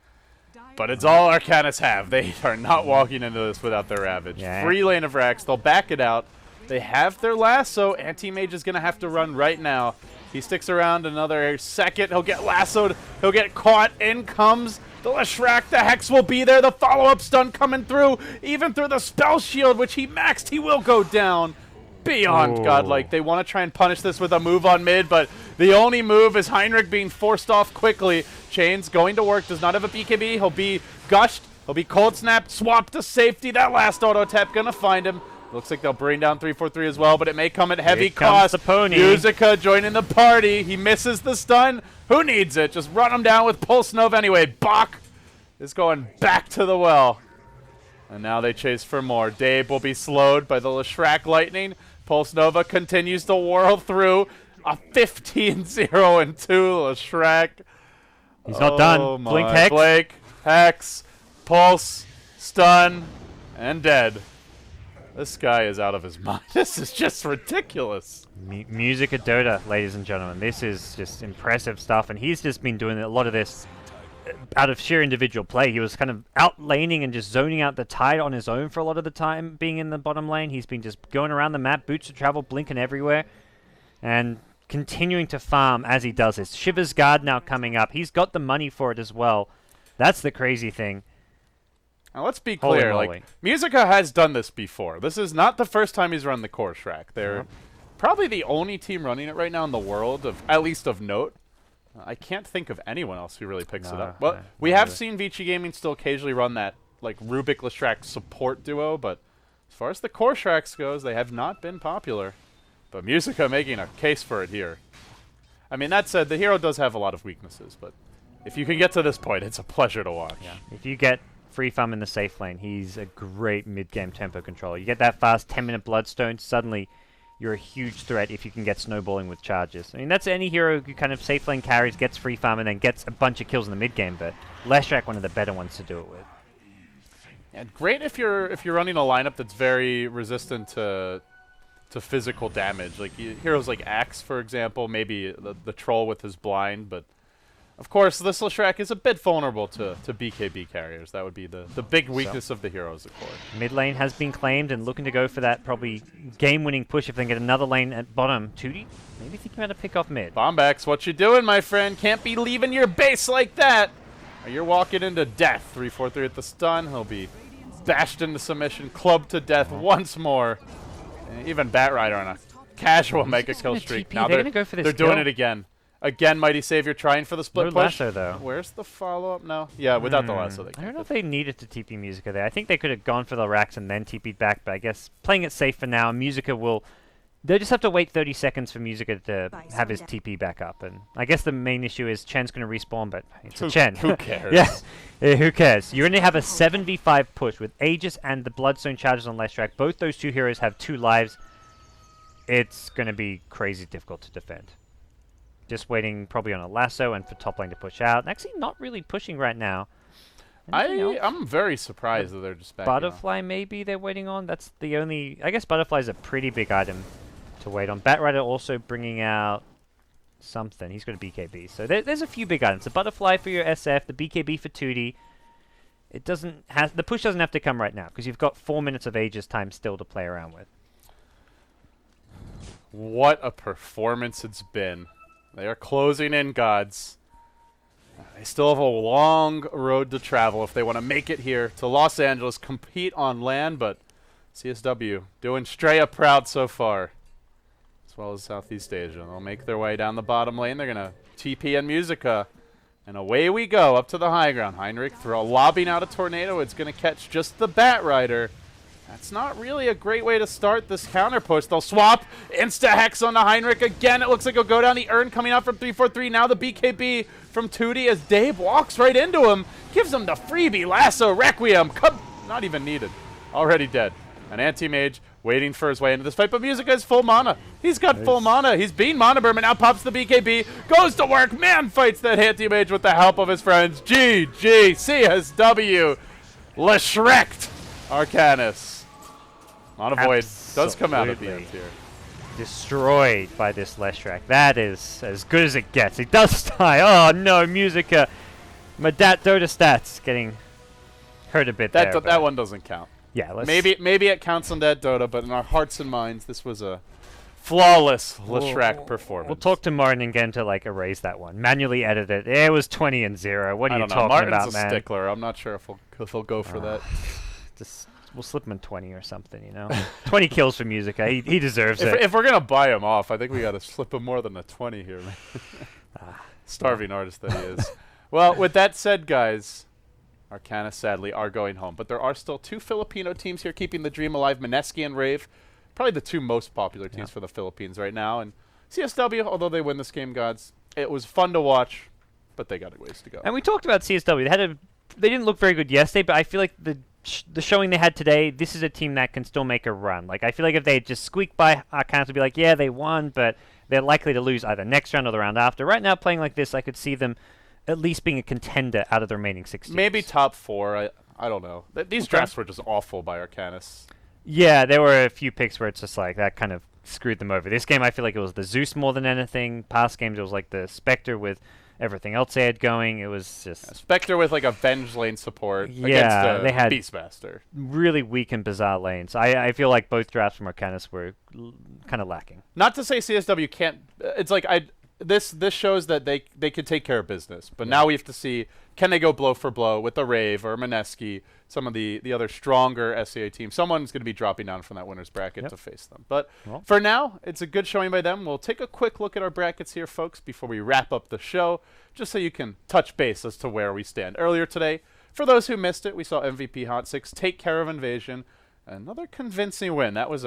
Speaker 1: But it's all Arcanys have. They are not walking into this without their Ravage.
Speaker 2: Yeah.
Speaker 1: Free lane of Rax. They'll back it out. They have their Lasso. Anti-Mage is going to have to run right now. He sticks around another second. He'll get lassoed. He'll get caught. In comes the Leshrac. The Hex will be there. The follow-up stun coming through. Even through the Spell Shield, which he maxed. He will go down. Beyond godlike. They want to try and punish this with a move on mid, but the only move is Heinrich being forced off quickly. Chains going to work. Does not have a BKB. He'll be gushed. He'll be cold snapped. Swapped to safety. That last auto tap gonna find him. Looks like they'll bring down 343 as well, but it may come at heavy cost.
Speaker 2: The pony.
Speaker 1: Musica joining the party. He misses the stun. Who needs it? Just run him down with Pulse Nova anyway. Bach is going back to the well. And now they chase for more. Dave will be slowed by the Leshrac Lightning. Pulse Nova continues to whirl through. A 15-0-2 Leshrac.
Speaker 2: He's not done. Blink Hex.
Speaker 1: Blake, Hex, Pulse, Stun, and dead. This guy is out of his mind. This is just ridiculous.
Speaker 2: Musica Dota, ladies and gentlemen. This is just impressive stuff, and he's just been doing a lot of this out of sheer individual play. He was kind of out laning and just zoning out the tide on his own for a lot of the time, being in the bottom lane. He's been just going around the map, boots of travel, blinking everywhere, and continuing to farm as he does this. Shiva's Guard now coming up. He's got the money for it as well. That's the crazy thing.
Speaker 1: Now let's be clear, like, Musica has done this before. This is not the first time he's run the core Shrek. They're probably the only team running it right now in the world, at least of note. I can't think of anyone else who really picks it up. Well, we have seen Vici Gaming still occasionally run that like Rubik Leshrac support duo, but as far as the core Shreks goes, they have not been popular. But Musica making a case for it here. I mean, that said, the hero does have a lot of weaknesses, but if you can get to this point, it's a pleasure to watch.
Speaker 2: Yeah. If you get free farm in the safe lane, he's a great mid-game tempo controller. You get that fast 10-minute Bloodstone, suddenly you're a huge threat if you can get snowballing with charges. I mean, that's any hero who kind of safe lane carries, gets free farm, and then gets a bunch of kills in the mid-game, but Leshrac, one of the better ones to do it with.
Speaker 1: Yeah, great if you're running a lineup that's very resistant to physical damage. Like heroes like Axe, for example, maybe the Troll with his blind, but of course this Leshrac is a bit vulnerable to BKB carriers. That would be the big weakness of the heroes, of course.
Speaker 2: Mid lane has been claimed and looking to go for that probably game-winning push if they can get another lane at bottom. 2D, maybe thinking about a pick off mid.
Speaker 1: Bombax, what you doing, my friend? Can't be leaving your base like that. You're walking into death. 3-4-3 at the stun. He'll be bashed into submission, clubbed to death once more. And even Batrider on a casual mega kill streak. Now they're
Speaker 2: go for this
Speaker 1: they're doing it again. Again, Mighty Savior trying for the split push.
Speaker 2: Lasso, though.
Speaker 1: Where's the follow-up? No. Yeah, without the lasso. They
Speaker 2: I don't know if they needed to TP Musica there. I think they could have gone for the racks and then TP'd back, but I guess playing it safe for now, Musica will They'll just have to wait 30 seconds for Musica to have his TP back up. And I guess the main issue is Chen's going to respawn, but it's a Chen.
Speaker 1: Who cares?
Speaker 2: Yeah, who cares? You only have a 7v5 push with Aegis and the Bloodstone charges on Leshrac. Both those two heroes have 2 lives. It's going to be crazy difficult to defend. Just waiting probably on a lasso and for top lane to push out. Actually, not really pushing right now.
Speaker 1: I'm very surprised that they're just backing
Speaker 2: Butterfly, maybe they're waiting on. That's the only... I guess Butterfly is a pretty big item to wait on. Batrider also bringing out something. He's got a BKB. So there's a few big items. The Butterfly for your SF, the BKB for 2D. It doesn't have... The push doesn't have to come right now, because you've got 4 minutes of Aegis time still to play around with.
Speaker 1: What a performance it's been. They are closing in, GoDz. They still have a long road to travel if they want to make it here to Los Angeles, compete on land, but CSW doing Straya proud so far, as well as Southeast Asia. They'll make their way down the bottom lane. They're going to TP and Musica, and away we go up to the high ground. Heinrich lobbing out a tornado. It's going to catch just the Batrider. That's not really a great way to start this counter push. They'll swap. Insta-hex on the Heinrich again. It looks like it'll go down. The Urn coming out from 343. Now the BKB from 2D as Dave walks right into him. Gives him the freebie. Lasso, Requiem. Not even needed. Already dead. An anti-mage waiting for his way into this fight. But Musica has full mana. He's got full mana. He's being Mana Burn, but now pops the BKB. Goes to work. Man fights that anti-mage with the help of his friends. GG. CSW. Leshrac. Arcanys. Mana Void does come out at the end here.
Speaker 2: Destroyed by this Leshrac. That is as good as it gets. He does die. Oh no, Musica. Madat Dota stats getting hurt a bit there.
Speaker 1: That one doesn't count.
Speaker 2: Yeah,
Speaker 1: maybe it counts on that Dota, but in our hearts and minds, this was a flawless Leshrac performance.
Speaker 2: We'll talk to Martin and get him to erase that one. Manually edit it. It was 20-0. What are you talking
Speaker 1: Martin's
Speaker 2: about, man?
Speaker 1: Martin's a stickler. I'm not sure if he'll go for that.
Speaker 2: We'll slip him in 20 or something, 20 kills for Musica. He deserves it.
Speaker 1: If we're going to buy him off, I think we got to slip him more than a 20 here, man. Starving artist that he is. Well, with that said, guys, Arcanys sadly are going home. But there are still 2 Filipino teams here keeping the dream alive. Mineski and Rave, probably the 2 most popular teams for the Philippines right now. And CSW, although they win this game, GoDz, it was fun to watch, but they got a ways to go.
Speaker 2: And we talked about CSW. They didn't look very good yesterday, but I feel like the showing they had today, this is a team that can still make a run. I feel like if they just squeak by, Arcanys would be like, yeah, they won, but they're likely to lose either next round or the round after. Right now, playing like this, I could see them at least being a contender out of the remaining 6 teams.
Speaker 1: Maybe top 4. I don't know. These drafts were just awful by Arcanys.
Speaker 2: Yeah, there were a few picks where it's just that kind of screwed them over. This game, I feel like it was the Zeus more than anything. Past games, it was the Spectre with everything else they had going. It was just...
Speaker 1: Spectre with a Venge lane support against
Speaker 2: they had
Speaker 1: Beastmaster.
Speaker 2: Really weak and bizarre lanes. I feel like both drafts from Arcanys were kind of lacking.
Speaker 1: Not to say CSW can't... It's this shows that they could take care of business. But now we have to see, can they go blow for blow with the Rave or Mineski, some of the other stronger SCA teams. Someone's going to be dropping down from that winner's bracket to face them. But for now, it's a good showing by them. We'll take a quick look at our brackets here, folks, before we wrap up the show, just so you can touch base as to where we stand. Earlier today, for those who missed it, we saw MVP Hot 6 take care of Invasion. Another convincing win. That was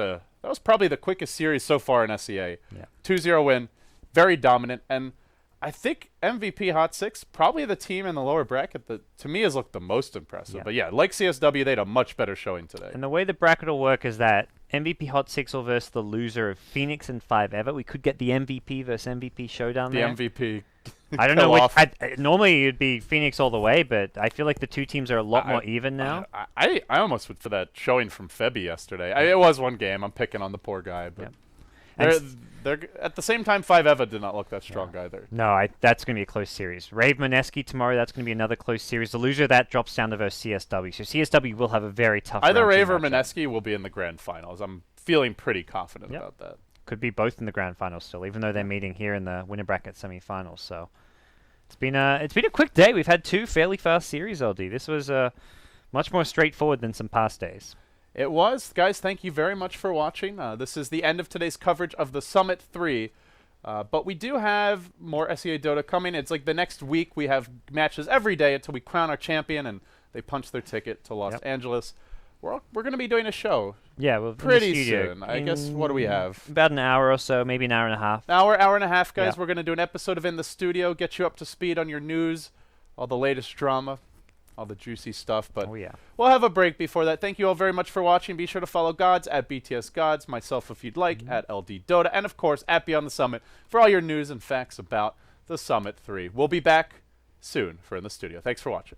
Speaker 1: probably the quickest series so far in SCA. 2-0 win. Very dominant, and I think MVP Hot 6, probably the team in the lower bracket that, to me, has looked the most impressive. But yeah, like CSW, they had a much better showing today.
Speaker 2: And the way the bracket will work is that MVP Hot 6 will versus the loser of Phoenix and 5EVER. We could get the MVP versus MVP showdown there.
Speaker 1: The MVP.
Speaker 2: I don't know. Normally, it'd be Phoenix all the way, but I feel like the 2 teams are a lot more even now.
Speaker 1: I almost went for that showing from Febby yesterday. It was one game. I'm picking on the poor guy, but... They're at the same time, 5EVER did not look that strong either.
Speaker 2: No, that's going to be a close series. Rave Mineski tomorrow, that's going to be another close series. The loser of that drops down to versus CSW. So CSW will have a very tough
Speaker 1: Either Rave or Mineski will be in the grand finals. I'm feeling pretty confident about that.
Speaker 2: Could be both in the grand finals still, even though they're meeting here in the winner bracket semifinals. So it's been a quick day. We've had 2 fairly fast series, LD. This was much more straightforward than some past days.
Speaker 1: It was. Guys, thank you very much for watching. This is the end of today's coverage of the Summit 3. But we do have more SEA Dota coming. It's the next week we have matches every day until we crown our champion and they punch their ticket to Los Angeles. we're going to be doing a show.
Speaker 2: Yeah, well,
Speaker 1: pretty soon. I guess, what do we have?
Speaker 2: About an hour or so, maybe an hour and a half.
Speaker 1: Hour and a half, guys. Yeah. We're going to do an episode of In the Studio, get you up to speed on your news, all the latest drama, all the juicy stuff. But we'll have a break before that. Thank you all very much for watching. Be sure to follow GoDz at BTSGoDz, myself if you'd like, at LD Dota, and of course at Beyond the Summit for all your news and facts about the Summit 3. We'll be back soon for In the Studio. Thanks for watching.